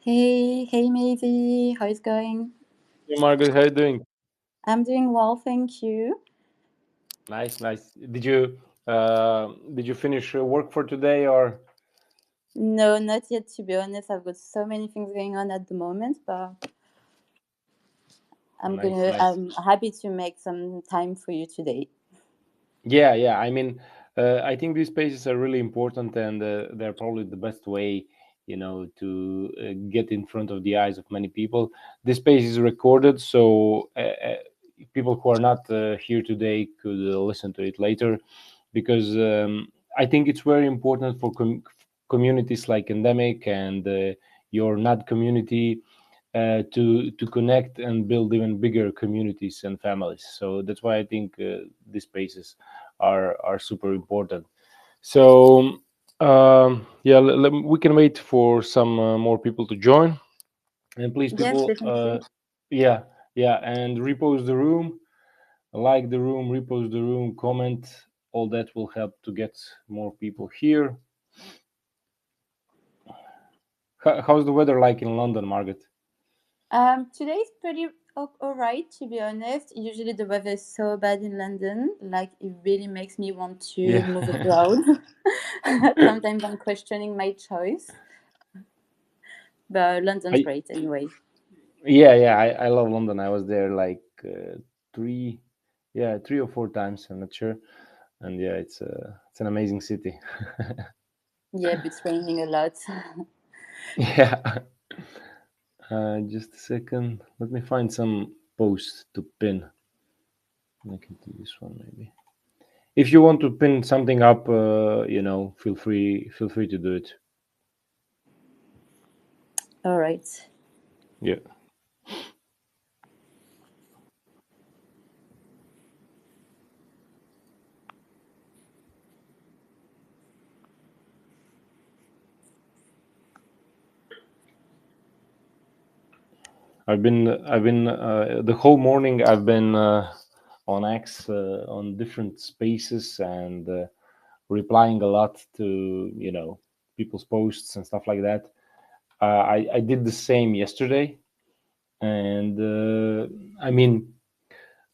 Hey Maisie, how is going? Hey Margaret, how you doing? I'm doing well, thank you. Nice, nice. Did you finish work for today or? No, not yet to be honest. I've got so many things going on at the moment, but Nice, nice. I'm happy to make some time for you today. Yeah, yeah. I think these spaces are really important, and they're probably the best way, to get in front of the eyes of many people. This space is recorded, so people who are not here today could listen to it later, because I think it's very important for communities like Endemic and your NAD community to connect and build even bigger communities and families. So that's why I think these spaces are super important. So yeah, we can wait for some more people to join, and please, Yes, people, definitely. yeah, yeah, and repost the room, like the room, repost the room, comment. All that will help to get more people here. How's the weather like in London, Margaret? Today is pretty alright to be honest. Usually the weather is so bad in London, like it really makes me want to Yeah. move abroad. Sometimes I'm questioning my choice, but London's I, great anyway. Yeah, yeah, I love London. I was there like three, yeah, 3 or 4 times. I'm not sure, and yeah, it's an amazing city. Yeah, but it's raining a lot. Yeah, just a second. Let me find some posts to pin. I can do this one maybe. If you want to pin something up, feel free to do it. All right. Yeah, I've been the whole morning. I've been on X on different spaces and replying a lot to people's posts and stuff like that. I did the same yesterday, and I mean,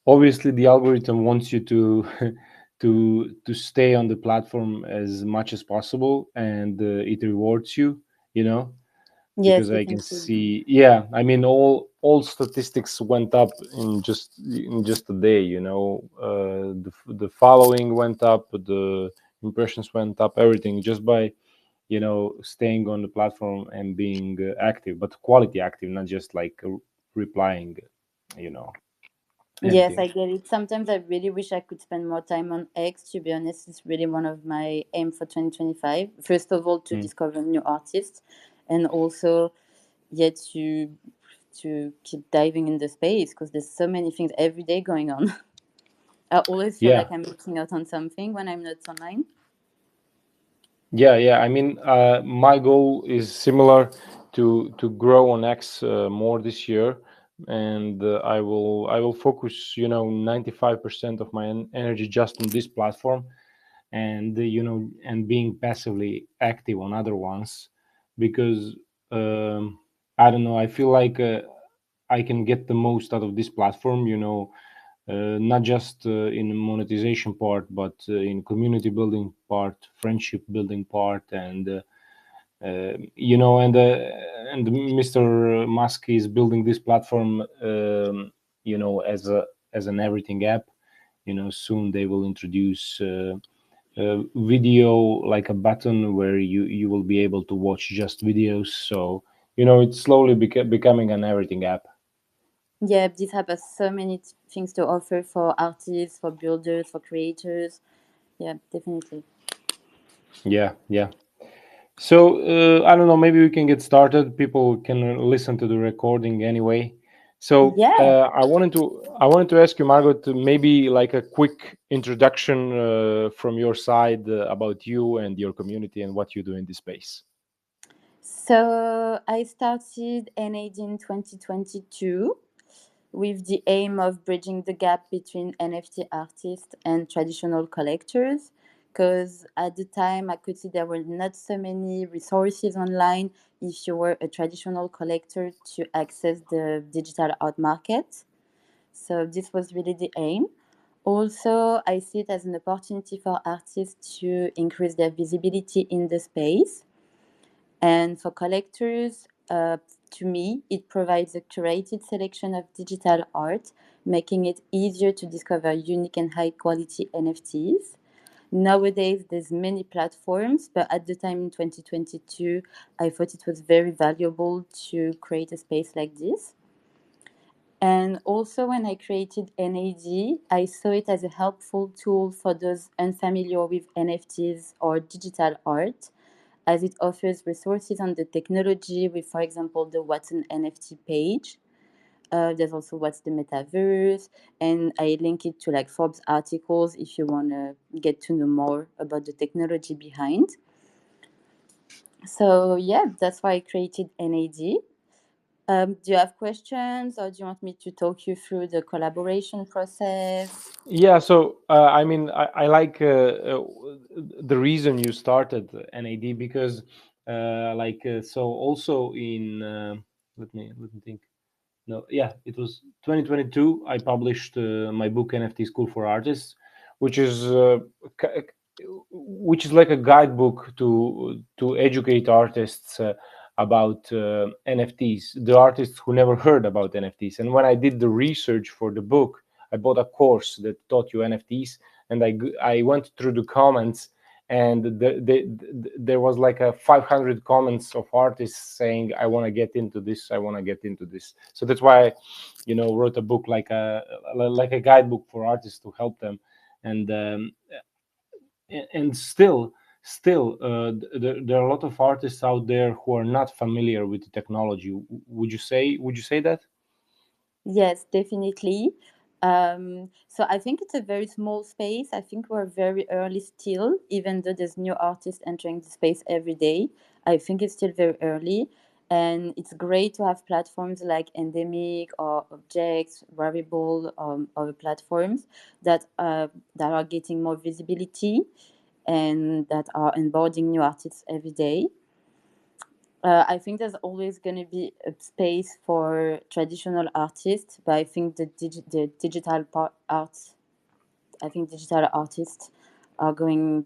obviously, the algorithm wants you to to stay on the platform as much as possible, and it rewards you. You know, Yes, because I can definitely. see, yeah, I mean, all statistics went up in just a day. The following went up, the impressions went up, everything just by staying on the platform and being active, but quality active, not just like replying, you know Yes, anything. I get it. Sometimes I really wish I could spend more time on X. To be honest, it's really one of my aim for 2025. First of all, to Mm. discover new artists, and also yet to keep diving in the space because there's so many things every day going on. I always feel Yeah, like I'm missing out on something when I'm not online. yeah, yeah. I mean, my goal is similar to grow on X more this year, and I will focus 95% of my energy just on this platform, and and being passively active on other ones, because I don't know, I feel like I can get the most out of this platform, not just in monetization part, but in community building part, friendship building part, and and Mr. Musk is building this platform, as an everything app. Soon they will introduce video, like a button where you will be able to watch just videos. So it's slowly becoming an everything app. Yeah, this app has so many things to offer for artists, for builders, for creators. Yeah, definitely. Yeah, yeah. So I don't know. Maybe we can get started. People can listen to the recording anyway. So Yeah. I wanted to ask you, Margot, to maybe like a quick introduction from your side about you and your community and what you do in this space. So I started NAD in 2022 with the aim of bridging the gap between NFT artists and traditional collectors. because at the time I could see there were not so many resources online if you were a traditional collector to access the digital art market. So this was really the aim. Also, I see it as an opportunity for artists to increase their visibility in the space. And for collectors, to me, it provides a curated selection of digital art, making it easier to discover unique and high quality NFTs. Nowadays, there's many platforms, but at the time in 2022, I thought it was very valuable to create a space like this. And also, when I created NAD, I saw it as a helpful tool for those unfamiliar with NFTs or digital art, as it offers resources on the technology with, for example, the What's an NFT page. There's also What's the Metaverse, and I link it to like Forbes articles if you want to get to know more about the technology behind. So, yeah, that's why I created NAD. Do you have questions, or do you want me to talk you through the collaboration process? Yeah, so I mean, I like the reason you started NAD because, so also in let me think. No, yeah, it was 2022. I published my book NFT School for Artists, which is ca- which is like a guidebook to educate artists about NFTs, the artists who never heard about NFTs. And when I did the research for the book, I bought a course that taught you NFTs, and I went through the comments, and there was like a 500 comments of artists saying, I want to get into this, I want to get into this. So that's why I, wrote a book like a guidebook for artists to help them. And um, and still, there are a lot of artists out there who are not familiar with the technology. Would you say that? Yes, definitely. So I think it's a very small space. I think we're very early still, even though there's new artists entering the space every day. I think it's still very early. And it's great to have platforms like Endemic or Objects, Wearable, other platforms that are getting more visibility and that are onboarding new artists every day. I think there's always going to be a space for traditional artists, but I think the digital art, I think digital artists are going.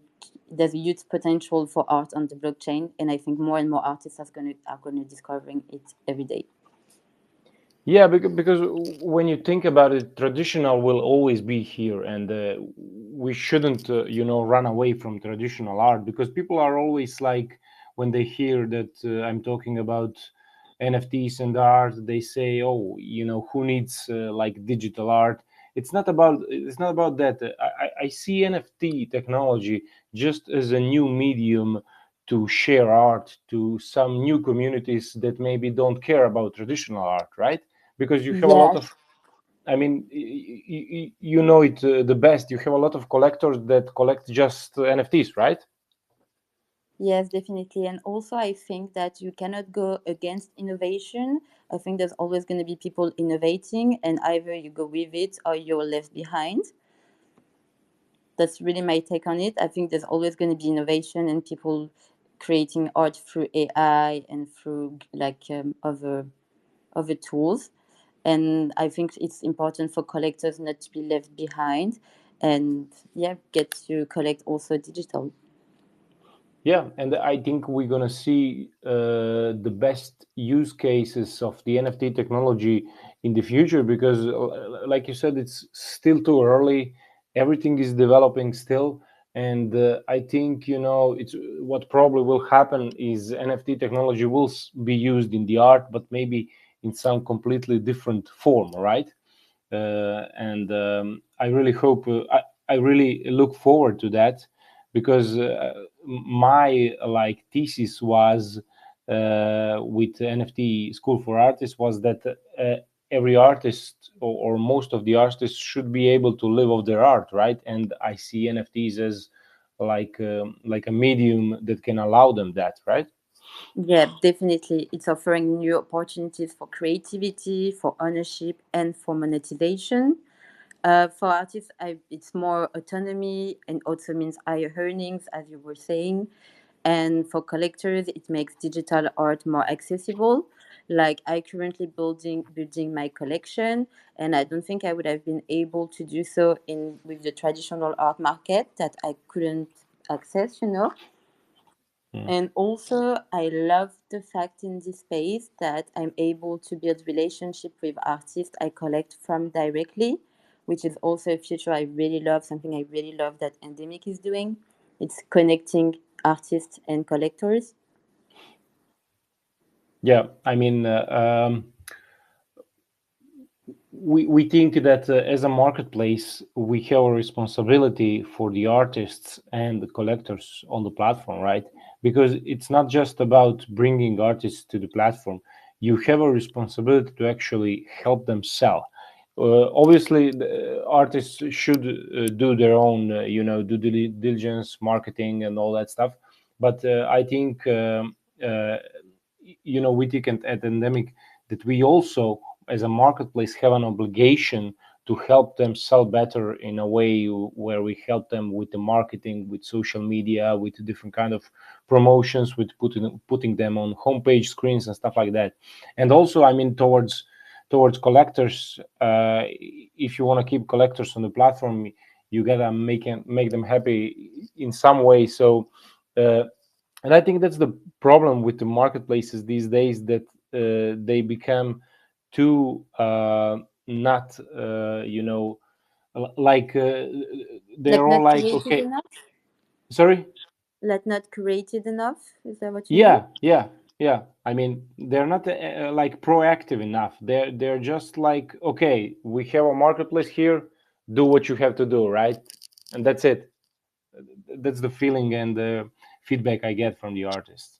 There's a huge potential for art on the blockchain, and I think more and more artists are going to discovering it every day. Yeah, because when you think about it, traditional will always be here, and we shouldn't, run away from traditional art, because people are always like, when they hear that I'm talking about NFTs and art, they say, "Oh, who needs like digital art?" It's not about that. I see NFT technology just as a new medium to share art to some new communities that maybe don't care about traditional art, right? Because you have a lot of, Yes, I mean, you know it the best. You have a lot of collectors that collect just NFTs, right? yes, definitely. And also, I think that you cannot go against innovation. I think there's always going to be people innovating, and either you go with it or you're left behind. That's really my take on it. I think there's always going to be innovation and people creating art through AI and through like other tools. And I think it's important for collectors not to be left behind, and yeah, get to collect also digital. Yeah, and I think we're gonna see the best use cases of the NFT technology in the future, because, like you said, it's still too early. Everything is developing still, and I think it's what probably will happen is NFT technology will be used in the art, but maybe in some completely different form, right? And I really hope, I really look forward to that, because my like thesis was with NFT School for Artists was that every artist, or most of the artists, should be able to live of their art, right? And I see NFTs as like a medium that can allow them that, right? Yeah, definitely. It's offering new opportunities for creativity, for ownership, and for monetization. For artists, it's more autonomy and also means higher earnings, as you were saying. And for collectors, it makes digital art more accessible. Like I currently building my collection, and I don't think I would have been able to do so in with the traditional art market that I couldn't access. Mm. And also, I love the fact in this space that I'm able to build relationship with artists I collect from directly, which is also a feature I really love, something I really love that Endemic is doing. It's connecting artists and collectors. Yeah, I mean, we think that as a marketplace, we have a responsibility for the artists and the collectors on the platform, right? Because it's not just about bringing artists to the platform. You have a responsibility to actually help them sell. Obviously, the artists should do their own, due diligence, marketing, and all that stuff. But I think, we think at Endemic that we also as a marketplace have an obligation to help them sell better in a way where we help them with the marketing, with social media, with different kind of promotions, with putting them on homepage screens and stuff like that. And also, I mean, towards collectors, if you want to keep collectors on the platform, you gotta make them happy in some way. So uh, and I think that's the problem with the marketplaces these days, that they become too not like they're Like all not like, curated okay, enough? sorry. Like not curated enough? Is that what you mean? Yeah, I mean, they're not like proactive enough. They're just like, okay, we have a marketplace here, do what you have to do, right? And that's it. That's the feeling and the feedback I get from the artists.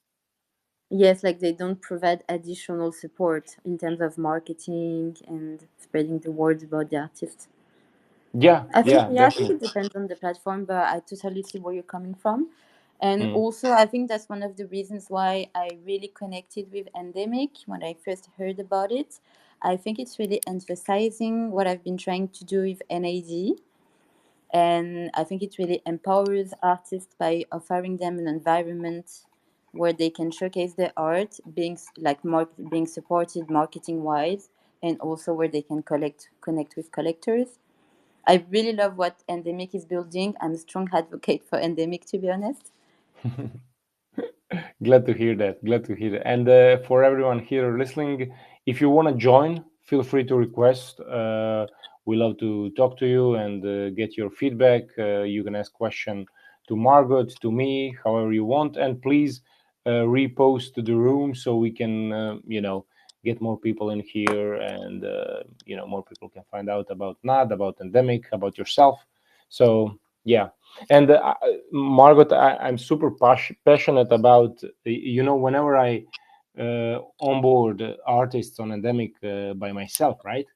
Yes, like they don't provide additional support in terms of marketing and spreading the word about the artist. Yeah, I think yeah, yeah, I think definitely. it depends on the platform, but I totally see where you're coming from. And Mm. also I think that's one of the reasons why I really connected with Endemic when I first heard about it. I think it's really emphasizing what I've been trying to do with NAD. And I think it really empowers artists by offering them an environment where they can showcase their art, being supported marketing wise, and also where they can connect with collectors. I really love what Endemic is building. I'm a strong advocate for Endemic, to be honest. Glad to hear that. Glad to hear that. And for everyone here listening, if you want to join, feel free to request. We love to talk to you and get your feedback. You can ask question to Margot, to me, however you want, and please repost to the room so we can, get more people in here, and more people can find out about NAD, about Endemic, about yourself. So yeah. And Margot, I'm super passionate about, whenever I onboard artists on Endemic by myself, right?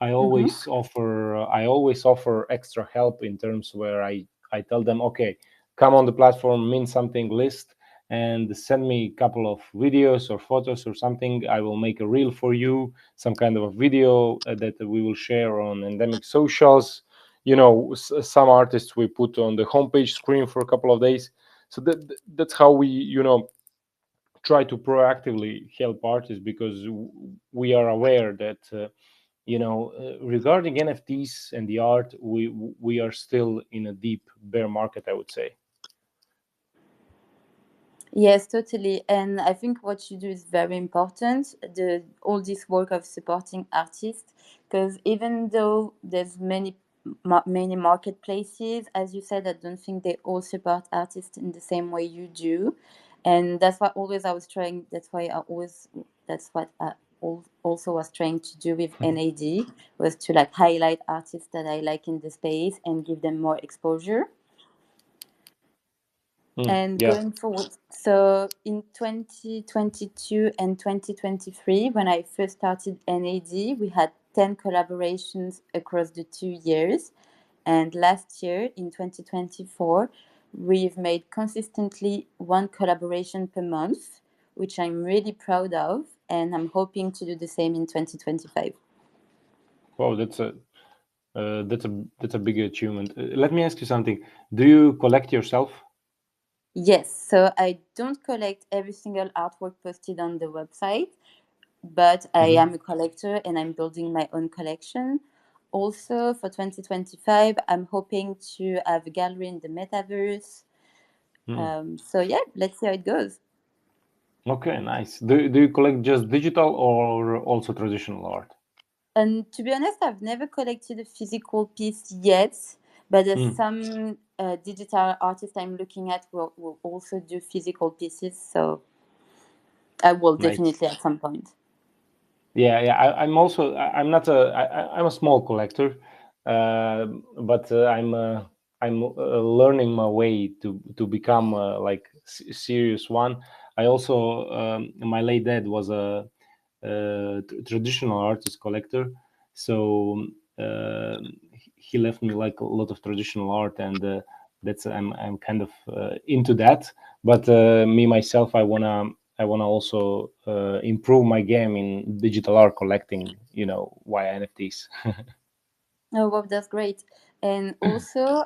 Mm-hmm. I always offer extra help in terms where I tell them, okay, come on the platform, mean something, list, and send me a couple of videos or photos or something. I will make a reel for you, some kind of a video that we will share on Endemic socials. Some artists we put on the homepage screen for a couple of days. So that's how we, try to proactively help artists, because we are aware that regarding NFTs and the art, we are still in a deep bear market, I would say. Yes, totally. And I think what you do is very important. The all this work of supporting artists, because even though there's many marketplaces, as you said, I don't think they all support artists in the same way you do. And that's what always I was trying. That's what I also was trying to do with NAD, was to like highlight artists that I like in the space and give them more exposure. And Yeah. going forward, so in 2022 and 2023, when I first started NAD, we had 10 collaborations across the 2 years. And last year, in 2024, we've made consistently one collaboration per month, which I'm really proud of. And I'm hoping to do the same in 2025. Wow, That's a big achievement. Let me ask you something. Do you collect yourself? Yes, so I don't collect every single artwork posted on the website, but I Hmm. am a collector and I'm building my own collection. Also, for 2025, I'm hoping to have a gallery in the metaverse. Hmm. So, yeah, let's see how it goes. Okay, nice. Do you collect just digital or also traditional art? And to be honest, I've never collected a physical piece yet, but there's Hmm. some digital artists I'm looking at will also do physical pieces. So I will Nice. definitely at some point. Yeah, yeah. I'm also. I'm not a. I'm a small collector, but I'm learning my way to become like serious one. I also my late dad was a, traditional artist collector, so he left me like a lot of traditional art, and that's I'm kind of into that. But me myself, I wanna also improve my game in digital art collecting, via NFTs. Oh, wow, that's great. And also,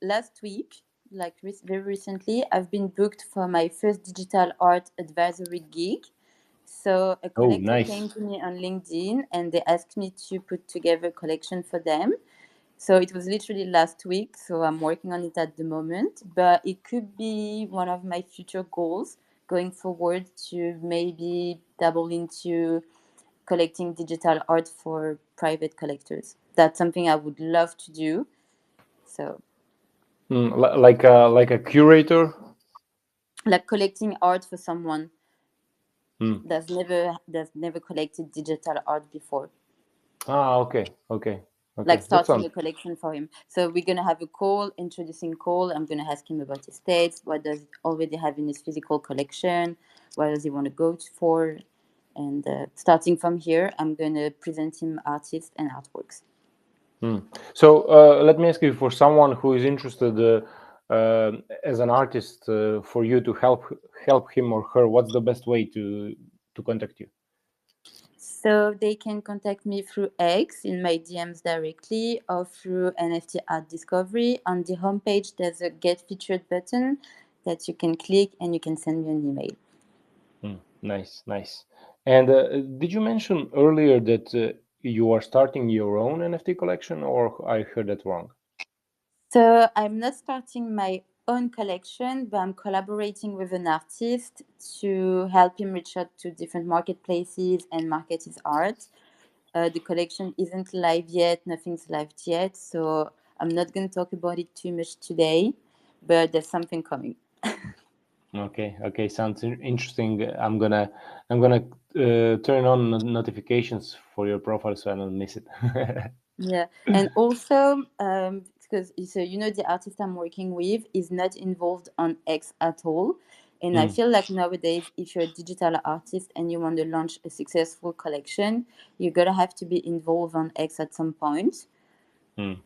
last week, like very recently, I've been booked for my first digital art advisory gig. So a Oh, collector came nice. to me on LinkedIn and they asked me to put together a collection for them. So it was literally last week. So I'm working on it at the moment, but it could be one of my future goals going forward to maybe dabble into collecting digital art for private collectors. That's something I would love to do. So, Like a curator. like collecting art for someone Mm. that's never collected digital art before. Ah, okay, okay, Like okay. That starting sounds. a collection for him. So we're gonna have a call, introducing call. I'm gonna ask him about his states. What does he already have in his physical collection? What does he want to go for? And starting from here, I'm gonna present him artists and artworks. Mm. So let me ask you, for someone who is interested as an artist, for you to help him or her, what's the best way to contact you? So they can contact me through X in my DMs directly or through NFT Art Discovery. On the homepage, there's a Get Featured button that you can click and you can send me an email. Nice, nice. And did you mention earlier that you are starting your own NFT collection, or I heard that wrong? So I'm not starting my own collection, but I'm collaborating with an artist to help him reach out to different marketplaces and market his art. The collection isn't live yet, nothing's live yet, so I'm not going to talk about it too much today, but there's something coming. Okay, okay, sounds interesting. I'm gonna turn on notifications for your profile so I don't miss it. Yeah, and also because so the artist I'm working with is not involved on X at all, and I Mm, feel like nowadays, if you're a digital artist and you want to launch a successful collection, you're gonna have to be involved on X at some point. mm.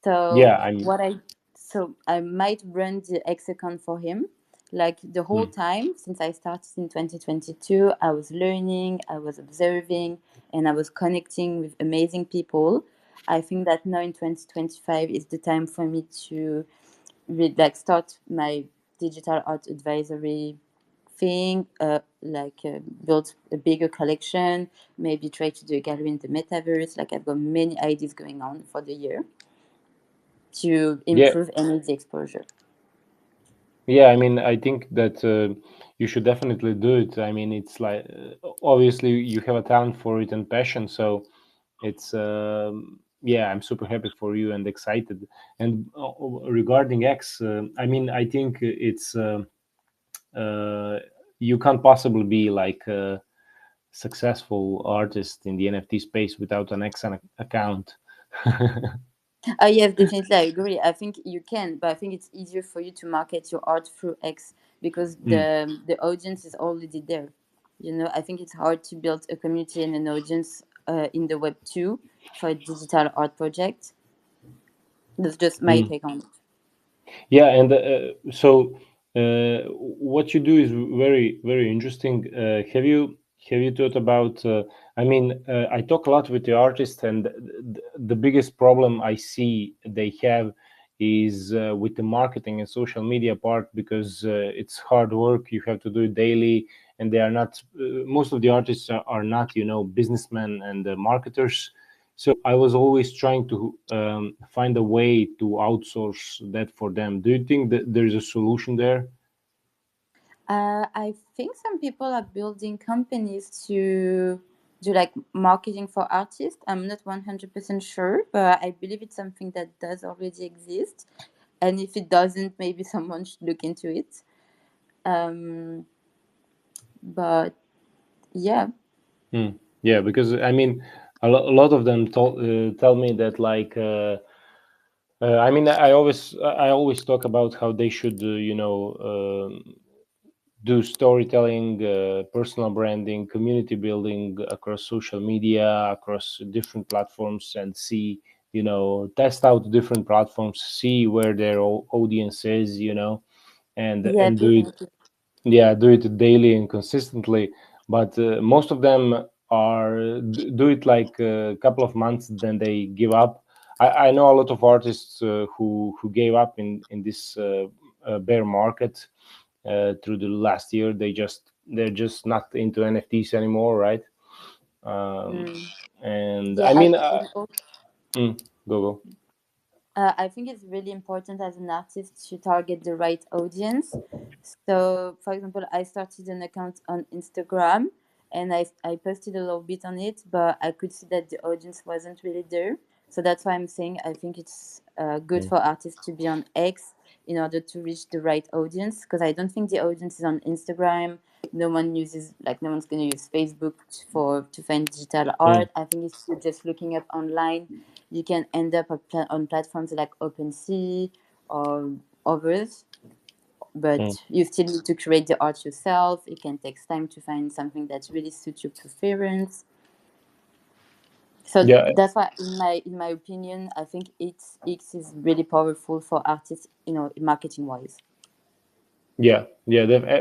So Yeah, I'm. what I so I might run the X account for him. Like the whole Mm, time since I started in 2022, I was learning, I was observing, and I was connecting with amazing people. I think that now in 2025 is the time for me to start my digital art advisory thing, build a bigger collection, maybe try to do a gallery in the metaverse. Like I've got many ideas going on for the year to yeah, improve energy exposure. yeah. I mean, I think that you should definitely do it. I mean, it's like obviously you have a talent for it and passion, so it's yeah. I'm super happy for you and excited. And regarding X, I mean, I think it's. Uh, you can't possibly be like a successful artist in the NFT space without an X account. Oh yes, definitely, I agree. I think you can, but I think it's easier for you to market your art through X because Mm, the audience is already there. I think it's hard to build a community and an audience in the Web 2 for a digital art project. That's just my mm. take on it. Yeah, and so what you do is very, very interesting. Have you Have you thought about? I mean, I talk a lot with the artists, and the biggest problem I see they have is with the marketing and social media part, because it's hard work. You have to do it daily, and they are not. Most of the artists are not, businessmen and marketers. So I was always trying to find a way to outsource that for them. Do you think that there is a solution there? I think some people are building companies to do like marketing for artists. I'm not 100% sure, but I believe it's something that does already exist. And if it doesn't, maybe someone should look into it. Um, but yeah, Hmm. Yeah, because I mean, a lot of them tell me that, like, I mean, I always talk about how they should, do storytelling, personal branding, community building across social media, across different platforms, and see, test out different platforms, see where their audience is, yeah, and do it. definitely. Yeah, do it daily and consistently. But most of them do it like a couple of months, then they give up. I know a lot of artists who gave up in this bear market through the last year. They're just not into NFTs anymore, right? um, Mm. and Yeah, I mean, and mm, go. I think it's really important as an artist to target the right audience. So, for example, I started an account on Instagram and I posted a little bit on it, but I could see that the audience wasn't really there. So that's why I'm saying I think it's good Mm, for artists to be on X in order to reach the right audience. Because I don't think the audience is on Instagram. No one uses, like, no one's going to use Facebook to find digital mm, art. I think if you're just looking up online, you can end up on platforms like OpenSea or others, mm. but you still need to create the art yourself. It can take time to find something that really suits your preference. So Yeah, that's why, in my opinion, I think X is really powerful for artists, marketing wise. yeah.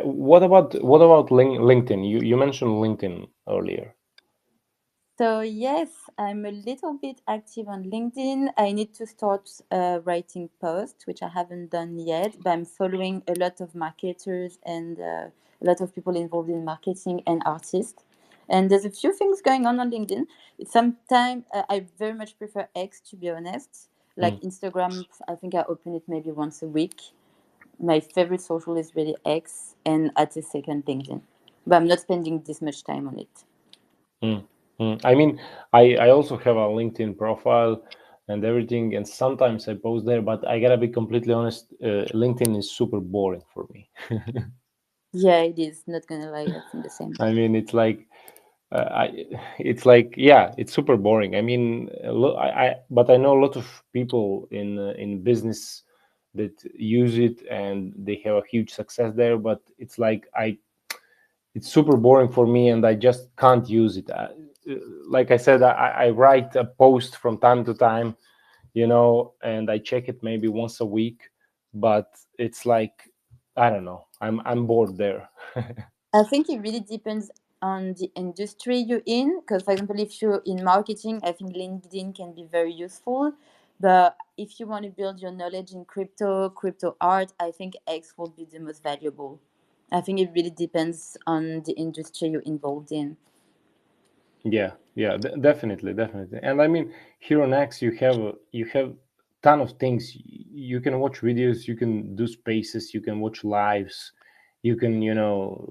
What about LinkedIn? You mentioned LinkedIn earlier. So yes, I'm a little bit active on LinkedIn. I need to start writing posts, which I haven't done yet. But I'm following a lot of marketers and a lot of people involved in marketing and artists. And there's a few things going on LinkedIn. Sometimes I very much prefer X, to be honest. Like Mm, Instagram, I think I open it maybe once a week. My favorite social is really X, and at a second LinkedIn. But I'm not spending this much time on it. mm, I mean, I also have a LinkedIn profile and everything, and sometimes I post there. But I gotta be completely honest, LinkedIn is super boring for me. Yeah, it is. Not gonna lie, I think the same. I mean, it's like it's like, yeah, it's super boring. I mean, but I know a lot of people in business that use it, and they have a huge success there. But it's like, it's super boring for me, and I just can't use it. Like I said, I write a post from time to time, and I check it maybe once a week. But it's like, I don't know. I'm bored there. I think it really depends on the industry you're in. Because, for example, if you're in marketing, I think LinkedIn can be very useful. But if you want to build your knowledge in crypto art, I think X will be the most valuable. I think it really depends on the industry you're involved in. Yeah, yeah, definitely, definitely. And I mean, here on X, you have ton of things. You can watch videos, you can do spaces, you can watch lives, you can,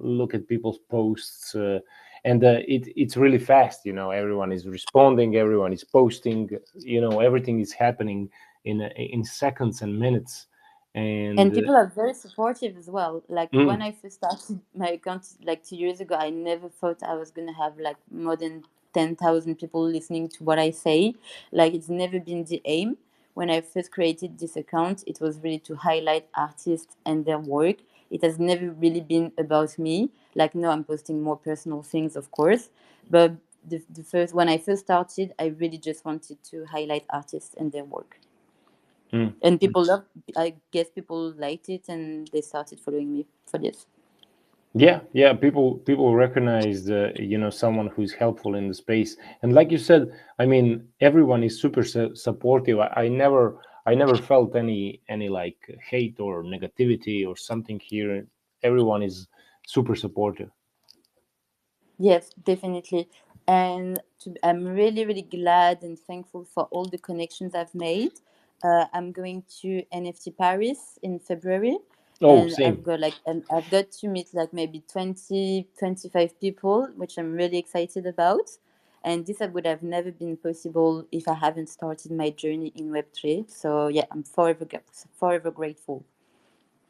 look at people's posts, and it's really fast. Everyone is responding, everyone is posting. Everything is happening in seconds and minutes, and And people are very supportive as well. Like when mm, I first started my account like 2 years ago, I never thought I was gonna have like more than 10,000 people listening to what I say. Like it's never been the aim. When I first created this account, it was really to highlight artists and their work. It has never really been about me. Like now I'm posting more personal things, of course, but the first when I first started, I really just wanted to highlight artists and their work. mm. And people love, I guess people liked it and they started following me for this. Yeah, yeah, people recognize someone who's helpful in the space. And like you said, I mean, everyone is super supportive. I never felt any like hate or negativity or something here. Everyone is super supportive. Yes, definitely. And I'm really, really glad and thankful for all the connections I've made. I'm going to NFT Paris in February, Oh, and same. I've got to meet like maybe 20, 25 people, which I'm really excited about. And this would have never been possible if I haven't started my journey in Web3. So yeah, I'm forever grateful.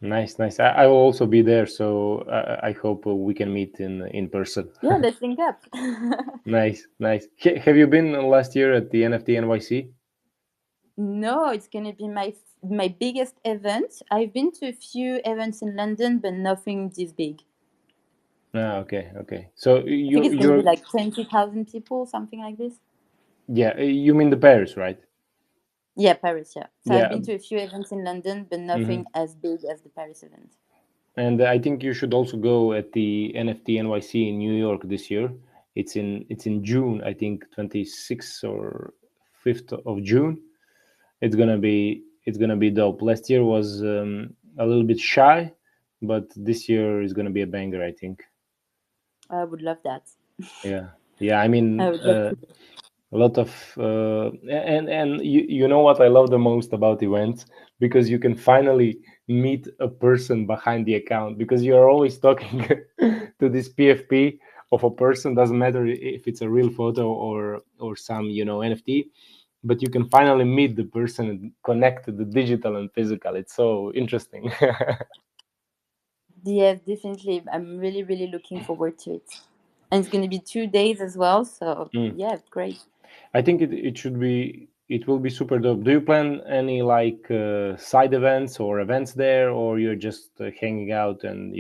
Nice, nice. I will also be there, so I hope we can meet in person. Yeah, let's link up. Nice, nice. Have you been last year at the NFT NYC? No, it's gonna be my biggest event. I've been to a few events in London, but nothing this big. Ah, okay, okay. So I think you it's gonna be you're like 20,000 people, something like this. yeah, you mean the Paris, right? Yeah, Paris. Yeah. So I've Yeah. been to a few events in London, but Hmm. nothing as big as the Paris event. And I think you should also go at the NFT NYC in New York this year. It's in June, I think 26th or 5th of June. It's gonna be dope. Last year was a little bit shy, but this year is gonna be a banger, I think. I would love that. Yeah, yeah. I I mean, would love to. a lot of and you know what I love the most about events, because you can finally meet a person behind the account, because you're always talking to this PFP of a person. Doesn't matter if it's a real photo or some NFT, but you can finally meet the person and connect the digital and physical. It's so interesting. Yes, definitely. I'm really, really looking forward to it. And it's gonna be 2 days as well. So Mm. yeah, great. I think it will be super dope. Do you plan any like side events or events there, or you're just hanging out and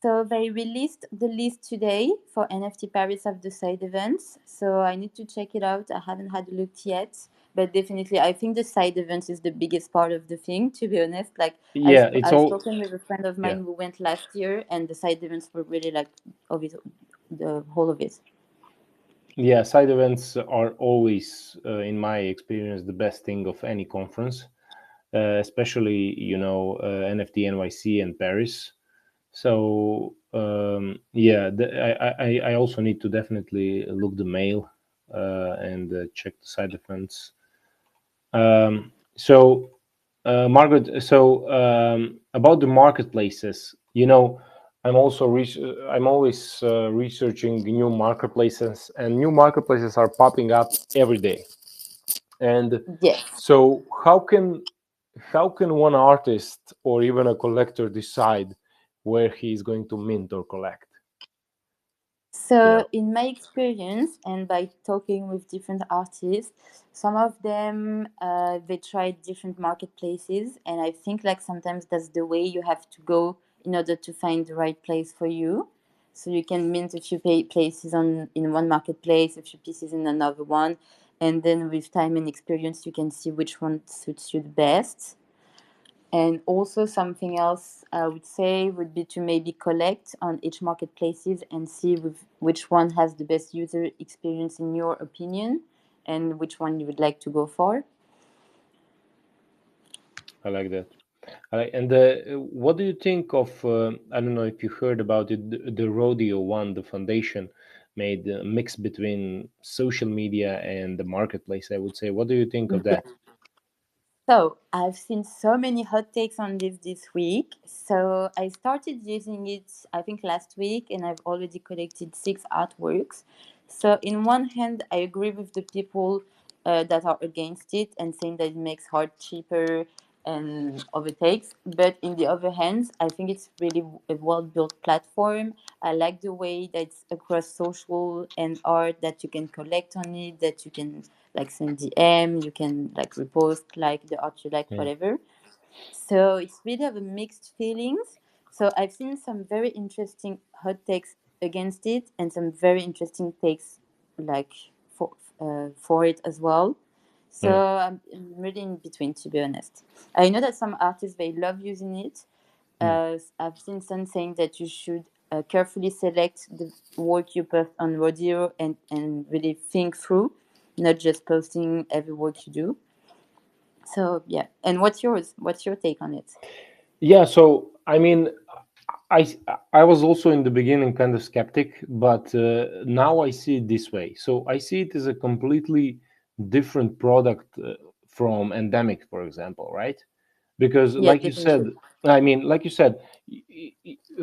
So they released the list today for NFT Paris of the side events. So I need to check it out. I haven't had a look yet, but definitely I think the side events is the biggest part of the thing. To be honest, like Yeah, it's I've all. spoken with a friend of Yeah, mine who went last year, and the side events were really like of it, the whole of it. yeah. Side events are always, in my experience, the best thing of any conference, especially NFT NYC and Paris. So yeah, I also need to definitely look the mail and check the side events. So, Margaret, so about the marketplaces, I'm always researching new marketplaces, and new marketplaces are popping up every day. And Yes. so, how can one artist or even a collector decide where he is going to mint or collect? You know. So, in my experience, and by talking with different artists, some of them they tried different marketplaces, and I think like sometimes that's the way you have to go in order to find the right place for you. So you can mint a few places on in one marketplace, a few pieces in another one, and then with time and experience, you can see which one suits you the best. And also something else I would say would be to maybe collect on each marketplaces and see which one has the best user experience in your opinion and which one you would like to go for. I like that. And what do you think of? I don't know if you heard about it. The Rodeo One, the foundation, made a mix between social media and the marketplace. I would say. What do you think of that? So I've seen so many hot takes on this week. So I started using it, I think last week, and I've already collected 6 artworks. So in one hand, I agree with the people that are against it and saying that it makes art cheaper and overtakes. But in the other hand, I think it's really a well-built platform. I like the way that it's across social and art, that you can collect on it, that you can like send DM, you can like repost like the art you like, Mm, whatever. So it's really of a mixed feelings. So I've seen some very interesting hot takes against it and some very interesting takes like for it as well. So mm. I'm really in between, to be honest. I know that some artists they love using it. I've seen some saying that you should carefully select the work you post on Rodeo and really think through, not just posting every work you do. So yeah. And what's yours? What's your take on it? Yeah, so I mean, I I was also in the beginning kind of skeptic, but now I see it this way. So I see it as a completely different product from endemic, for example, right? Because Yeah, like you said, definitely. I mean, like you said,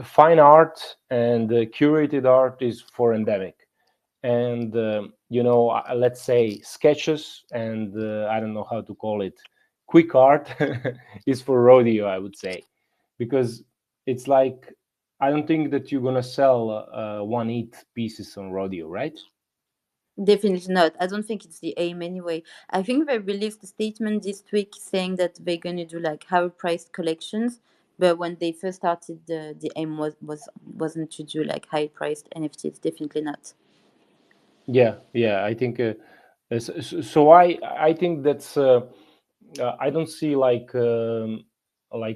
fine art and curated art is for endemic, and let's say sketches and I don't know how to call it, quick art is for rodeo, I would say, because it's like, I don't think that you're gonna sell one eighth pieces on rodeo, right? Definitely not. I don't think it's the aim anyway. I think they released a statement this week saying that they're gonna do like higher priced collections, but when they first started, the aim wasn't to do like high priced NFTs. Definitely not. Yeah, yeah, I think so I think that's I don't see like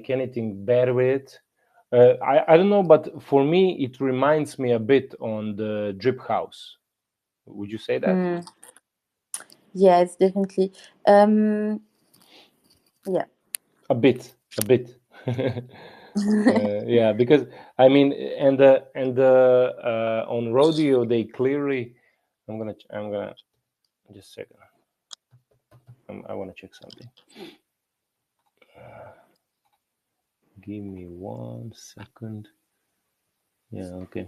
anything bad with it. I don't know, but for me it reminds me a bit on the drip house. Would you say that? Mm, yeah, it's definitely. Um, yeah. A bit. Yeah, because I mean, and on rodeo they clearly. I'm gonna just a second. I want to check something. Give me 1 second. Yeah, okay.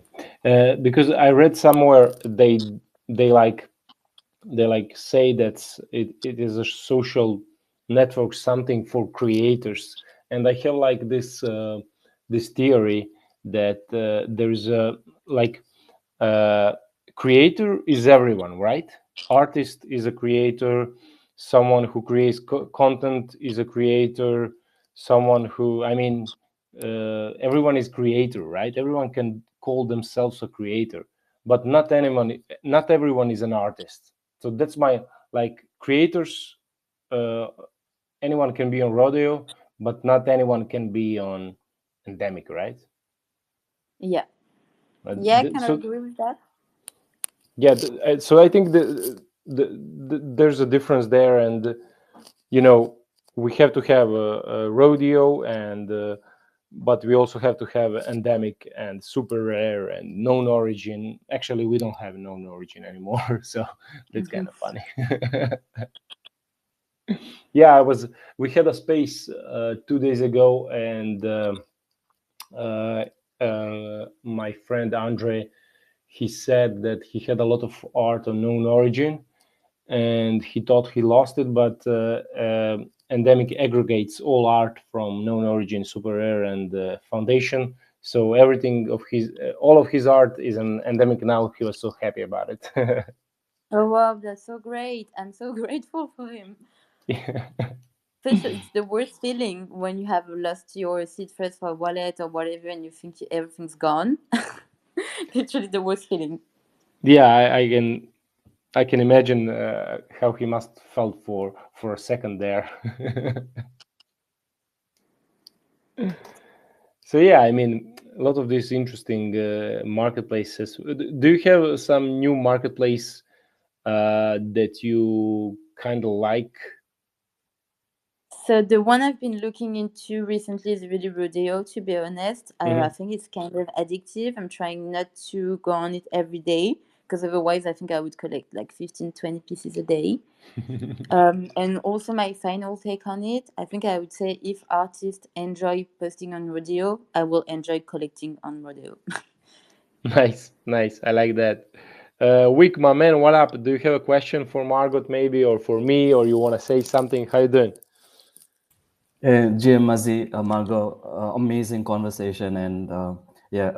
Because I read somewhere they say that it is a social network, something for creators, and I have like this theory that there's a like uh, creator is everyone, right? Artist is a creator, someone who creates content is a creator, someone who, I mean, everyone is creator, right? Everyone can call themselves a creator, but not everyone is an artist. So that's my, like, creators, uh, anyone can be on rodeo, but not anyone can be on endemic, right? Yeah. Yeah, I kind of So agree with that. yeah, so I think there's a difference there, and you know we have to have a rodeo, and but we also have to have endemic and super rare and known origin. Actually, we don't have known origin anymore, so that's kind of funny. Yeah, we had a space 2 days ago, and uh, my friend Andre, he said that he had a lot of art on known origin, and he thought he lost it, but endemic aggregates all art from known origin, super rare, and foundation. So everything of his all of his art is an endemic now. He was so happy about it. Oh wow, that's so great! I'm so grateful for him. Yeah. First, it's the worst feeling when you have lost your seed phrase for a wallet or whatever, and you think everything's gone. Literally the worst feeling. Yeah, I can imagine how he must felt for a second there. So yeah, I mean, a lot of these interesting marketplaces. Do you have some new marketplace that you kind of like? So the one I've been looking into recently is really Rodeo. To be honest, I Hmm. think it's kind of addictive. I'm trying not to go on it every day because otherwise I think I would collect like 15, 20 pieces a day. And also my final take on it, I think I would say if artists enjoy posting on Rodeo, I will enjoy collecting on Rodeo. Nice, nice. I like that. Wick, my man, what up? Do you have a question for Margot, maybe, or for me, or you want to say something? How you doing? Jim, Mazi, Margot, amazing conversation. And yeah,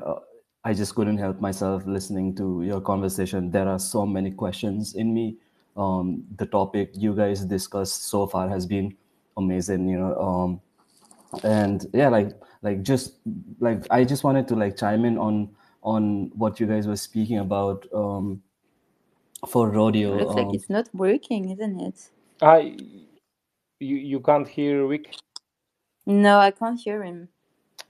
I just couldn't help myself listening to your conversation. There are so many questions in me. The topic you guys discussed so far has been amazing, and yeah, just like I just wanted to like chime in on what you guys were speaking about for rodeo. Looks like it's not working, isn't it? I you can't hear Wick? No, I can't hear him.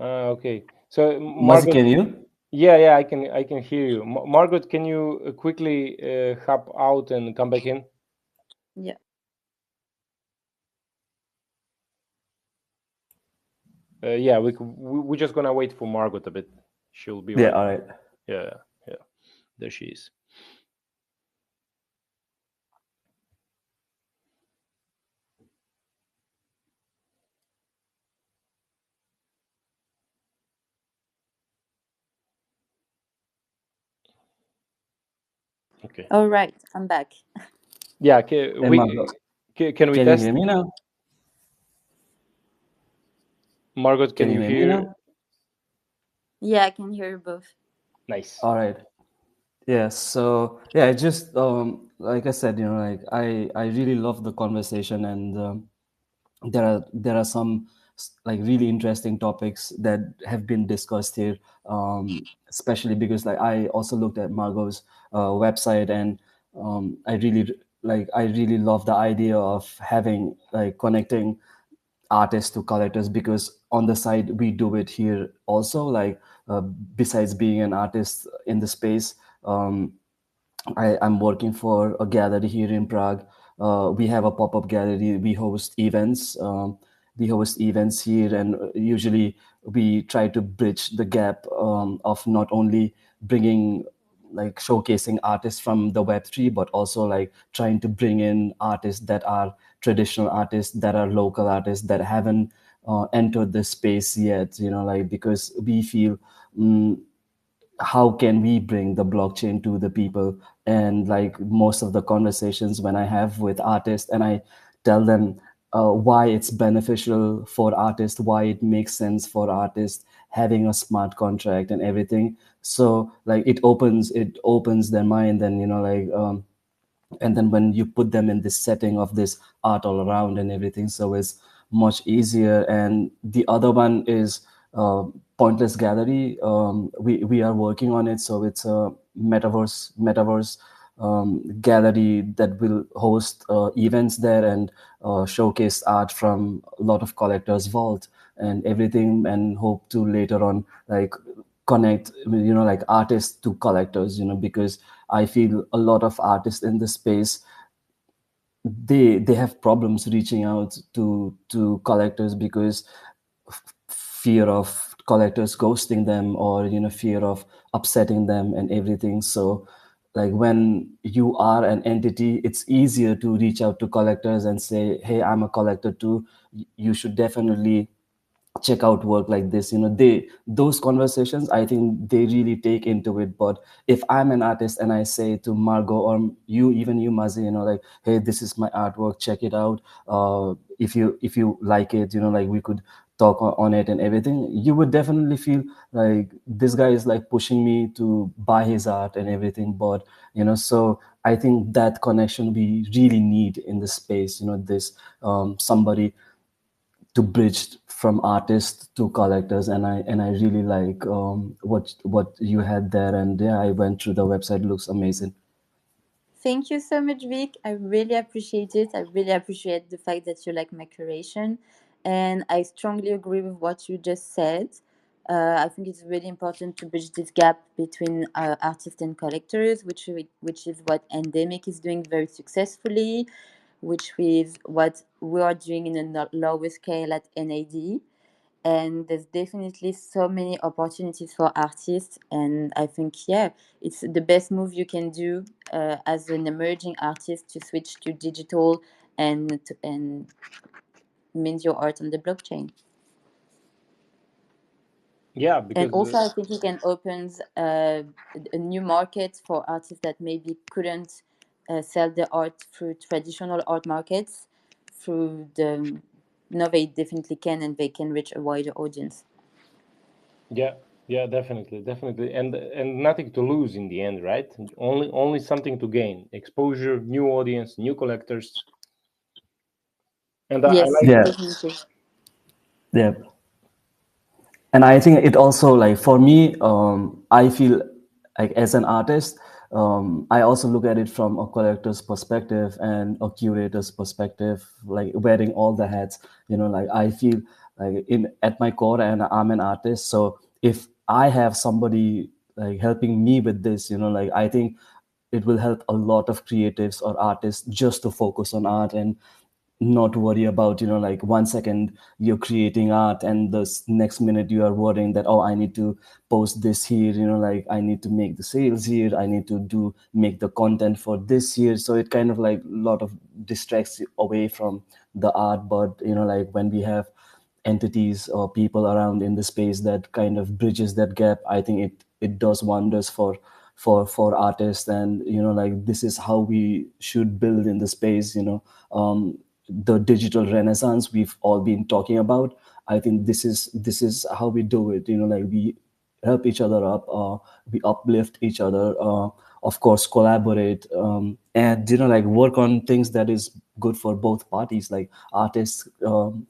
Okay. So Mazi, Margot, can you? yeah, I can hear you. Margot, can you quickly hop out and come back in? Yeah. Yeah, we're just gonna wait for Margot a bit. She'll be Yeah, right all back. right. Yeah, yeah. There she is. Okay. All right, I'm back. Yeah. Hey, Margot, Can we can you test? hear me now? Margot, can Can you you hear me hear? now? Yeah, I can hear you both. Nice. All right. Yeah, so yeah, I just like I said, like I really love the conversation, and there are some like really interesting topics that have been discussed here, especially because like I also looked at Margot's website, and I really love the idea of having like connecting artists to collectors, because on the side we do it here also, like besides being an artist in the space. I'm working for a gallery here in Prague. We have a pop-up gallery. We host events. Here, and usually we try to bridge the gap of not only bringing like showcasing artists from the Web3, but also like trying to bring in artists that are traditional artists, that are local artists that haven't entered the space yet. Like because we feel. How can we bring the blockchain to the people? And like most of the conversations when I have with artists, and I tell them why it's beneficial for artists, why it makes sense for artists having a smart contract and everything. So like it opens their mind, and and then when you put them in this setting of this art all around and everything, so it's much easier. And the other one is uh, pointless gallery. We are working on it, so it's a metaverse gallery that will host events there, and showcase art from a lot of collectors vault and everything, and hope to later on like connect like artists to collectors, because I feel a lot of artists in the space, they have problems reaching out to collectors, because fear of collectors ghosting them, or fear of upsetting them and everything. So like when you are an entity, it's easier to reach out to collectors and say, hey, I'm a collector too. You should definitely check out work like this. Those conversations, I think they really take into it. But if I'm an artist and I say to Margot, or you, even you, Mazi, like, hey, this is my artwork, check it out. If you like it, like we could talk on it and everything, you would definitely feel like this guy is like pushing me to buy his art and everything. But so I think that connection we really need in the space, this somebody to bridge from artists to collectors. And I really like what you had there. And yeah, I went through the website. It looks amazing. Thank you so much, Vic. I really appreciate it. I really appreciate the fact that you like my curation. And I strongly agree with what you just said. I think it's really important to bridge this gap between artists and collectors, which is what Endemic is doing very successfully, which is what we are doing in a lower scale at NAD. And there's definitely so many opportunities for artists, and I think, yeah, it's the best move you can do as an emerging artist, to switch to digital and mint your art on the blockchain. Yeah, And because also I think it can open a new market for artists that maybe couldn't sell their art through traditional art markets. Through the No, they definitely can, and they can reach a wider audience. yeah, yeah, definitely, and nothing to lose in the end, right? Only something to gain: exposure, new audience, new collectors. And I Yes, like. Yeah, definitely. yeah. And I think it also, like, for me, I feel like as an artist, I also look at it from a collector's perspective and a curator's perspective, like wearing all the hats. Like I feel like in at my core, and I'm an artist. So if I have somebody like helping me with this, like I think it will help a lot of creatives or artists just to focus on art and not worry about, like 1 second you're creating art and the next minute you are worrying that, oh, I need to post this here, like I need to make the sales here, I need to do make the content for this here. So it kind of like a lot of distracts you away from the art. But like when we have entities or people around in the space that kind of bridges that gap, I think it does wonders for artists. And like this is how we should build in the space, the digital renaissance we've all been talking about. I think this is how we do it, like we help each other up, we uplift each other, of course collaborate, and like work on things that is good for both parties, like artists,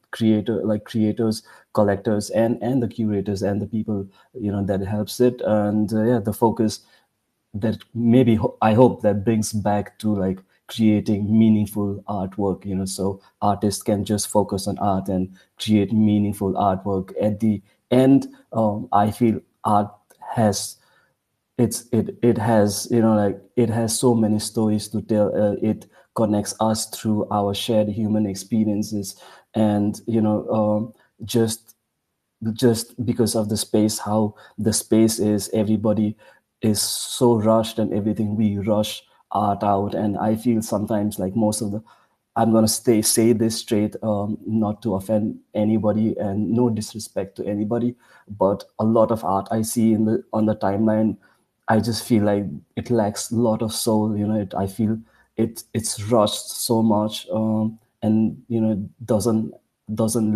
creators, collectors, and the curators and the people that helps it. And yeah, the focus that maybe I hope that brings back to like creating meaningful artwork, so artists can just focus on art and create meaningful artwork. At the end, I feel art has it has like it has so many stories to tell. It connects us through our shared human experiences. And just because of the space, how the space is, everybody is so rushed and everything, we rush art out. And I feel sometimes like most of the, I'm going to say this straight, not to offend anybody and no disrespect to anybody, but a lot of art I see in the on the timeline, I just feel like it lacks a lot of soul. I feel it's rushed so much, and doesn't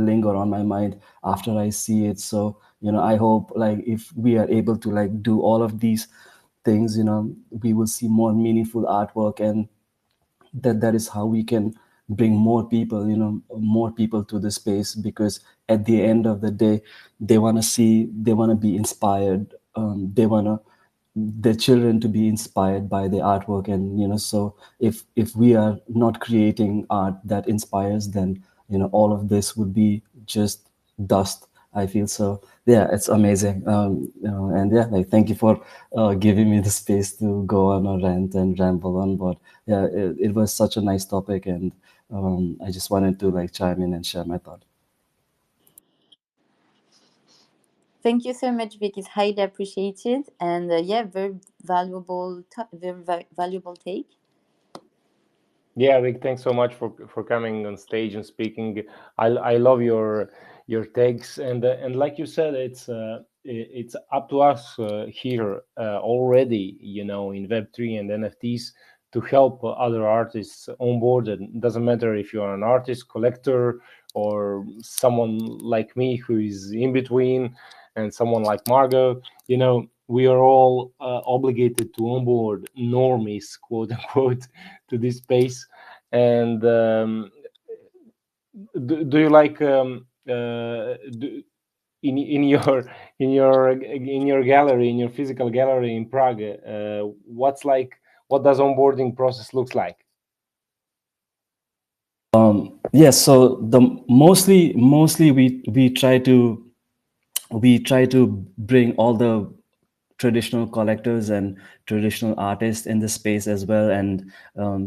linger on my mind after I see it. So I hope like if we are able to like do all of these things, we will see more meaningful artwork. And that is how we can bring more people to the space, because at the end of the day, they want to be inspired, they want to their children to be inspired by the artwork. And so if we are not creating art that inspires, then all of this would be just dust, I feel. So yeah, it's amazing. And yeah, like thank you for giving me the space to go on a rant and ramble on. But yeah, it was such a nice topic. And I just wanted to like chime in and share my thought. Thank you so much, Vic. It's highly appreciated, and yeah, very valuable, valuable take. Yeah, Rick, thanks so much for coming on stage and speaking. I love your takes, and like you said, it's up to us here already, in Web3 and NFTs to help other artists on board. It doesn't matter if you are an artist, collector, or someone like me who is in between, and someone like Margot. We are all obligated to onboard normies, quote unquote, to this space. And do you like in your in your gallery, in your physical gallery in Prague, what does onboarding process looks like? Yes, so the mostly we try to bring all the traditional collectors and traditional artists in the space as well. And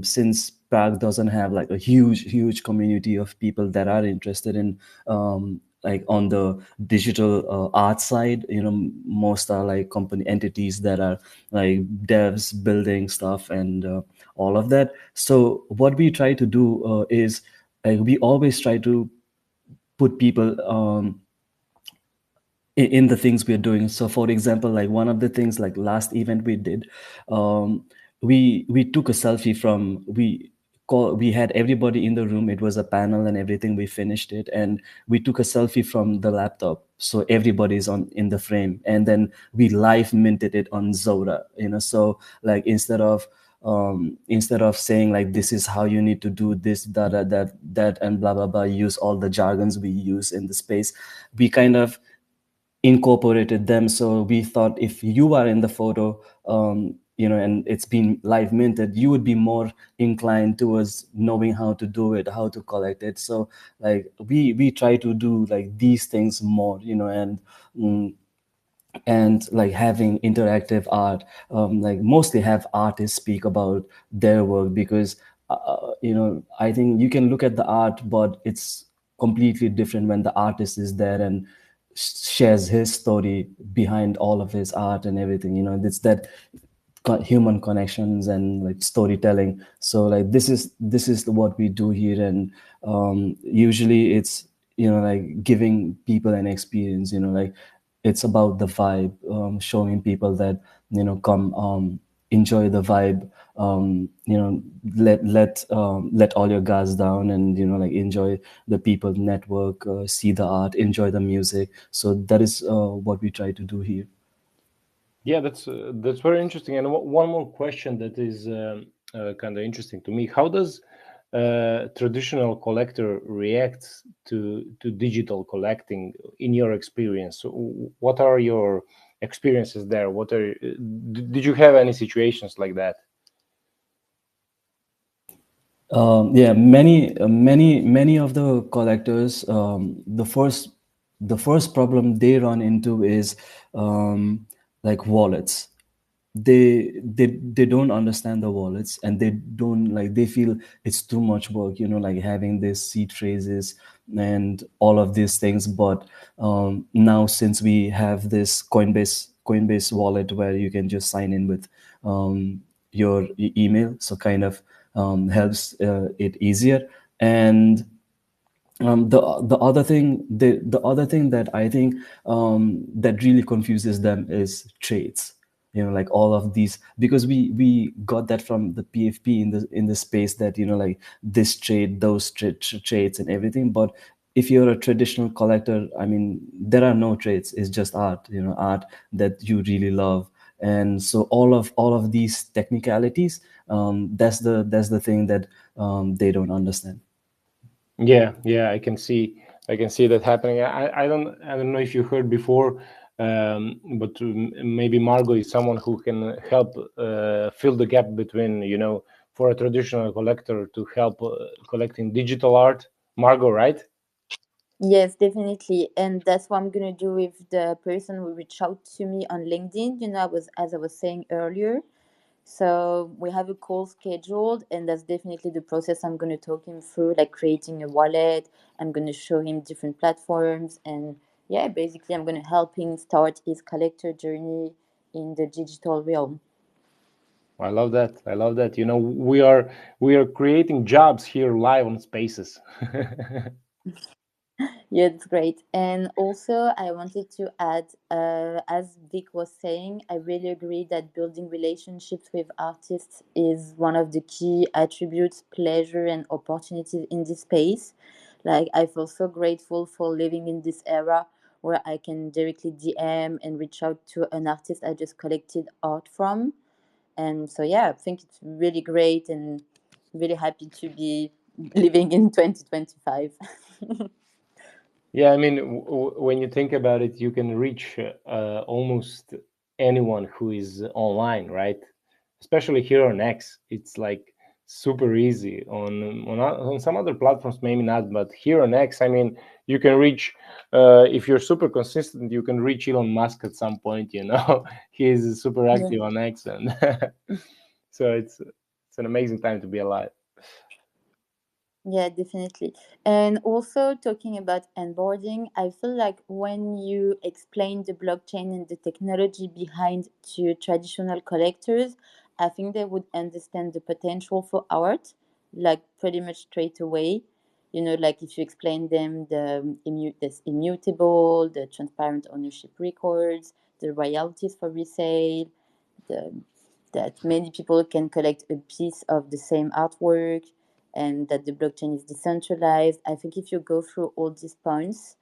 since Prague doesn't have like a huge community of people that are interested in like on the digital art side, most are like company entities that are like devs building stuff and all of that. So what we try to do is like we always try to put people in the things we're doing. So for example, like one of the things, like last event we did, um, we took a selfie from we had everybody in the room. It was a panel and everything. We finished it and we took a selfie from the laptop, so everybody's on in the frame. And then we live minted it on Zora, so like instead of saying like this is how you need to do this, that and blah blah blah, use all the jargons we use in the space, we kind of incorporated them. So we thought if you are in the photo, and it's been live minted, you would be more inclined towards knowing how to do it, how to collect it. So like we try to do like these things more, mm, and like having interactive art, like mostly have artists speak about their work, because I think you can look at the art, but it's completely different when the artist is there and shares his story behind all of his art and everything. It's that human connections and like storytelling. So like this is what we do here. And usually it's like giving people an experience, like it's about the vibe, showing people that come, enjoy the vibe, let all your guards down, and like enjoy the people network, see the art, enjoy the music. So that is what we try to do here. Yeah, that's very interesting. And one more question that is kind of interesting to me: how does traditional collector reacts to digital collecting in your experience? So what are your experiences there? Did you have any situations like that? Yeah, many of the collectors, the first problem they run into is like wallets. They don't understand the wallets, and they don't like, they feel it's too much work, like having these seed phrases and all of these things. But now, since we have this Coinbase wallet where you can just sign in with your email, so kind of helps it easier. And the other thing that I think that really confuses them is trades. Like all of these, because we got that from the PFP in the space, that like this trade, those trades and everything. But if you're a traditional collector, I mean, there are no trades. It's just art, art that you really love. And so all of these technicalities, that's the thing that they don't understand. Yeah, yeah, I can see that happening. I don't know if you heard before, but maybe Margot is someone who can help fill the gap between, for a traditional collector to help collecting digital art. Margot, right? Yes, definitely. And that's what I'm gonna do with the person who reached out to me on LinkedIn. As I was saying earlier. So we have a call scheduled, and that's definitely the process I'm gonna talk him through, like creating a wallet. I'm gonna show him different platforms, and yeah, basically I'm gonna help him start his collector journey in the digital realm. I love that. I love that. We are creating jobs here live on Spaces. Yeah, that's great. And also, I wanted to add, as Vic was saying, I really agree that building relationships with artists is one of the key attributes, pleasure, and opportunities in this space. Like, I feel so grateful for living in this era where I can directly DM and reach out to an artist I just collected art from. And so, yeah, I think it's really great and really happy to be living in 2025. Yeah, I mean, when you think about it, you can reach almost anyone who is online, right? Especially here on X, it's like super easy. On some other platforms, maybe not, but here on X, I mean, you can reach. If you're super consistent, you can reach Elon Musk at some point. He is super Yeah. active on X, and so it's an amazing time to be alive. Yeah, definitely. And also talking about onboarding, I feel like when you explain the blockchain and the technology behind to traditional collectors, I think they would understand the potential for art, like pretty much straight away. Like if you explain them this immutable, the transparent ownership records, the royalties for resale, the that many people can collect a piece of the same artwork, and that the blockchain is decentralized. I think if you go through all these points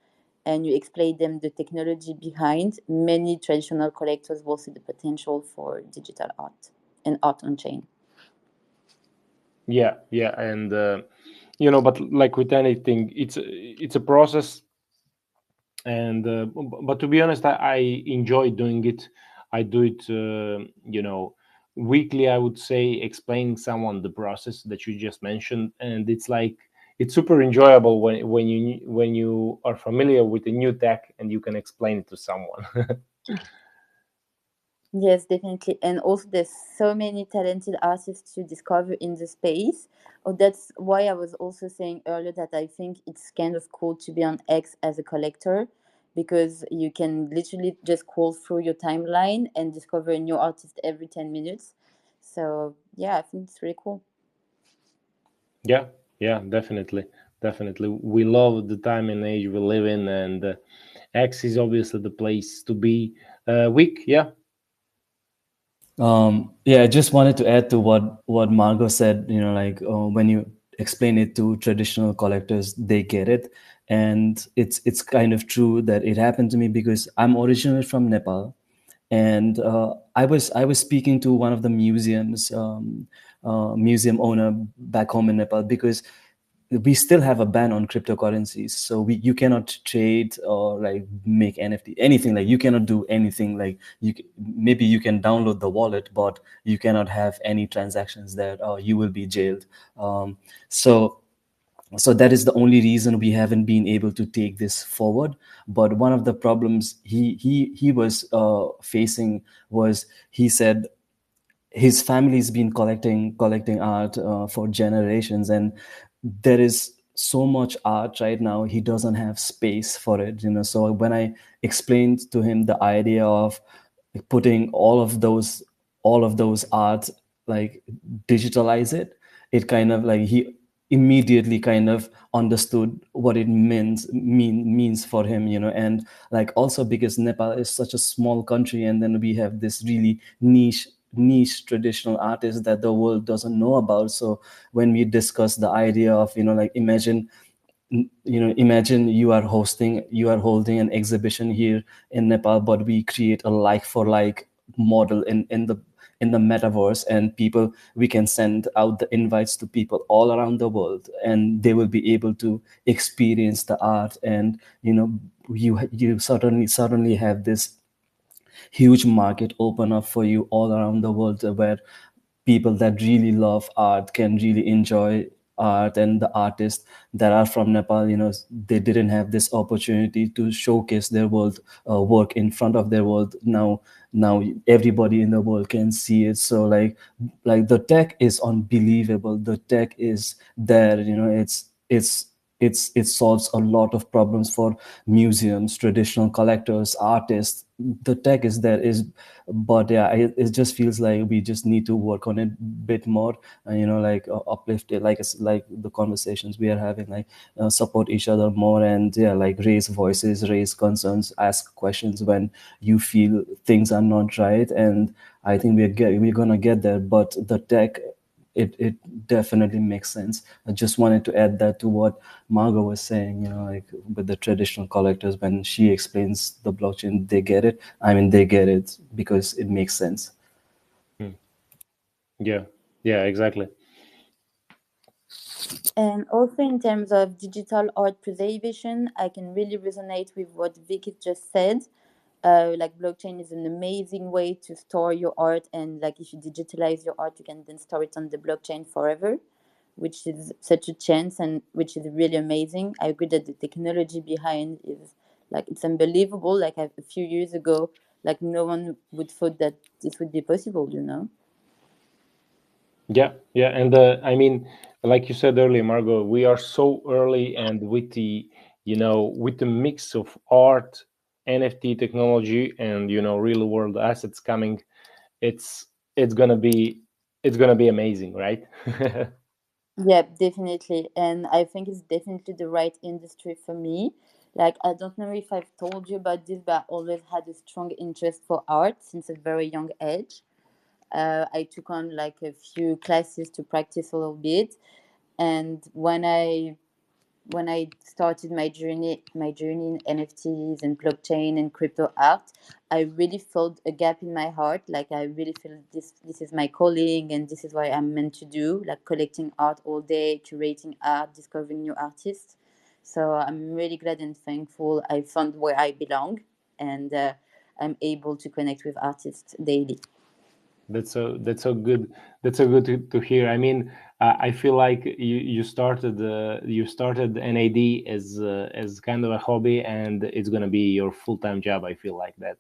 and you explain them the technology behind, many traditional collectors will see the potential for digital art and art on chain. Yeah, yeah, and but like with anything, it's a process. And but to be honest, I enjoy doing it. I do it, weekly, I would say, explaining someone the process that you just mentioned, and it's like it's super enjoyable when you are familiar with the new tech and you can explain it to someone. Yes, definitely. And also, there's so many talented artists to discover in the space. Oh, that's why I was also saying earlier that I think it's kind of cool to be on X as a collector, because you can literally just scroll through your timeline and discover a new artist every 10 minutes. So, yeah, I think it's really cool. Yeah, yeah, definitely. We love the time and age we live in, and X is obviously the place to be. Week, yeah. Yeah, I just wanted to add to what Margot said. You know, like when you explain it to traditional collectors, they get it, and it's kind of true that it happened to me because I'm originally from Nepal, and I was speaking to one of the museum owner back home in Nepal, because we still have a ban on cryptocurrencies, so you cannot trade or like make NFT anything. Like you cannot do anything. Like maybe you can download the wallet, but you cannot have any transactions there, or you will be jailed. So that is the only reason we haven't been able to take this forward. But one of the problems he was facing was, he said his family's been collecting art for generations, and there is so much art right now, he doesn't have space for it, you know. So when I explained to him the idea of putting all of those art, like digitalize it, it kind of like he immediately kind of understood what it means for him, you know. And like also because Nepal is such a small country, and then we have this really niche traditional artists that the world doesn't know about. So when we discuss the idea of, you know, like imagine you are holding an exhibition here in Nepal, but we create a like for like model in the metaverse, and people, we can send out the invites to people all around the world, and they will be able to experience the art. And you know, you certainly have this huge market open up for you all around the world, where people that really love art can really enjoy art. And the artists that are from Nepal, you know, they didn't have this opportunity to showcase their work in front of their world. Now everybody in the world can see it. So like the tech is unbelievable, the tech is there, you know. It solves a lot of problems for museums, traditional collectors, artists. The tech is there, is but yeah, it just feels like we just need to work on it a bit more, and you know, like uplift it, like it's like the conversations we are having, like support each other more, and yeah, like raise voices, raise concerns, ask questions when you feel things are not right. And I think we're gonna get there. But the tech, it definitely makes sense. I just wanted to add that to what Margot was saying, you know, like with the traditional collectors, when she explains the blockchain, they get it. I mean, they get it because it makes sense. Hmm. Yeah, yeah, exactly. And also, in terms of digital art preservation, I can really resonate with what Vicky just said. Like blockchain is an amazing way to store your art, and like if you digitalize your art, you can then store it on the blockchain forever, which is such a chance and which is really amazing. I agree that the technology behind is like it's unbelievable. Like a few years ago, like no one would thought that this would be possible, you know. Yeah, yeah, and I mean, like you said earlier, Margot, we are so early, and with the, with the mix of art, NFT technology, and real world assets coming, it's it's gonna be it's gonna be amazing, right? Yeah, definitely. And I think it's definitely the right industry for me. Like, I don't know if I've told you about this, but I always had a strong interest for art since a very young age. I took on like a few classes to practice a little bit. And when I started my journey in NFTs and blockchain and crypto art, I really felt a gap in my heart. Like I really feel this is my calling and this is what I'm meant to do. Like collecting art all day, curating art, discovering new artists. So I'm really glad and thankful I found where I belong, and I'm able to connect with artists daily. That's so good. That's so good to hear. I mean, I feel like you started NAD as kind of a hobby, and it's gonna be your full time job. I feel like that.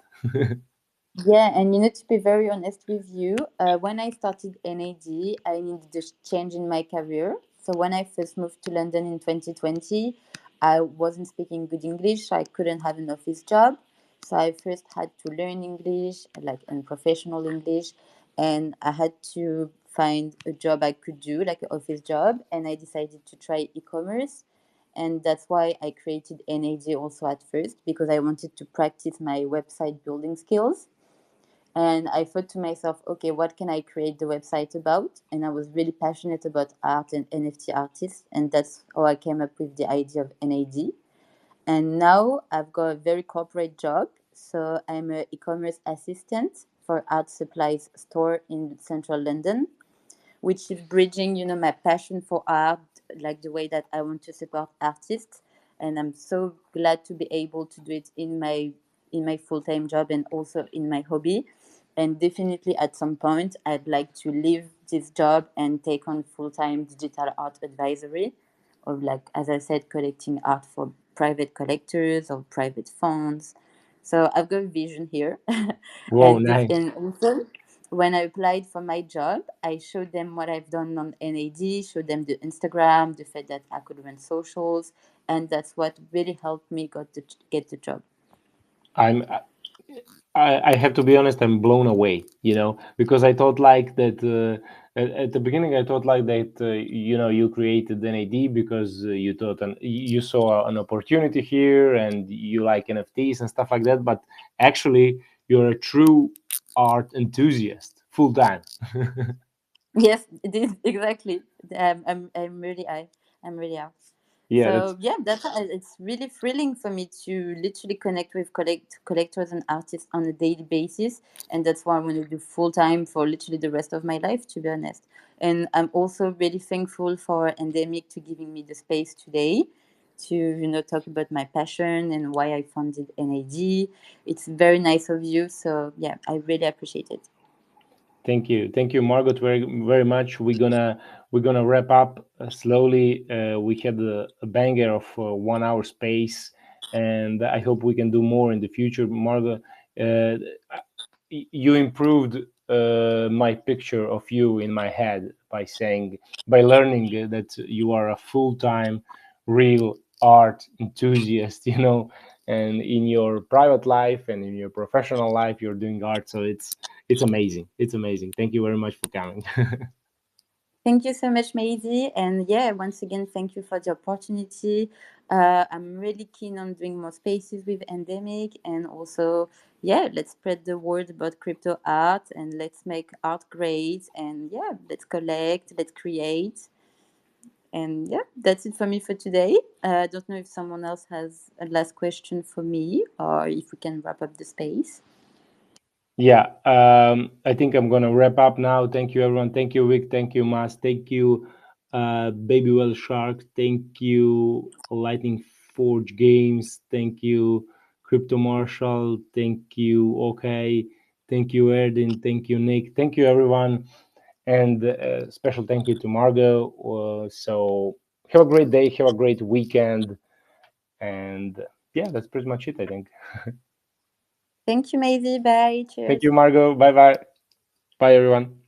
Yeah, and to be very honest with you, when I started NAD, I needed a change in my career. So when I first moved to London in 2020, I wasn't speaking good English, so I couldn't have an office job. So I first had to learn English, like in professional English, and I had to find a job I could do, like an office job, and I decided to try e-commerce. And that's why I created NAD also at first, because I wanted to practice my website building skills. And I thought to myself, okay, what can I create the website about? And I was really passionate about art and NFT artists, and that's how I came up with the idea of NAD. And now I've got a very corporate job, so I'm an e-commerce assistant for art supplies store in central London, which is bridging, my passion for art, like the way that I want to support artists. And I'm so glad to be able to do it in my full-time job and also in my hobby. And definitely at some point, I'd like to leave this job and take on full-time digital art advisory, or like, as I said, collecting art for private collectors or private funds. So I've got a vision here. Whoa, nice. And also, when I applied for my job, I showed them what I've done on NAD, showed them the Instagram, the fact that I could run socials, and that's what really helped me get the job. I'm I have to be honest, I'm blown away, because I thought like that at the beginning. I thought like that you created NAD because you thought you saw an opportunity here and you like NFTs and stuff like that. But actually, you're a true art enthusiast, full time. Yes, it is exactly. I'm really I'm really out. Yeah, that's So yeah, it's really thrilling for me to literally connect with collectors and artists on a daily basis, and that's what I want to do full time for literally the rest of my life, to be honest. And I'm also really thankful for Endemic to giving me the space today to talk about my passion and why I founded NAD. It's very nice of you, so yeah, I really appreciate it. Thank you, Margot, very very much. We're gonna wrap up slowly. We had a banger of 1 hour space, and I hope we can do more in the future. Margot, uh, you improved my picture of you in my head by learning that you are a full-time real art enthusiast, and in your private life and in your professional life you're doing art. So it's amazing. It's amazing. Thank you very much for coming. Thank you so much, Maisie. And yeah, once again, thank you for the opportunity. I'm really keen on doing more spaces with Endemic. And also, yeah, let's spread the word about crypto art and let's make art great. And yeah, let's collect, let's create. And yeah, that's it for me for today. I don't know if someone else has a last question for me or if we can wrap up the space. Yeah, I think I'm gonna wrap up now. Thank you, everyone. Thank you, Vic. Thank you, Mas. Thank you, Baby Well Shark. Thank you, Lightning Forge Games. Thank you, Crypto Marshall. Thank you, okay. Thank you, Erdin. Thank you, Nick. Thank you, everyone, and special thank you to Margot. So have a great day. Have a great weekend, and yeah, that's pretty much it, I think. Thank you, Maisie. Bye. Thank Cheers. you, Margot. Bye bye. Bye, everyone.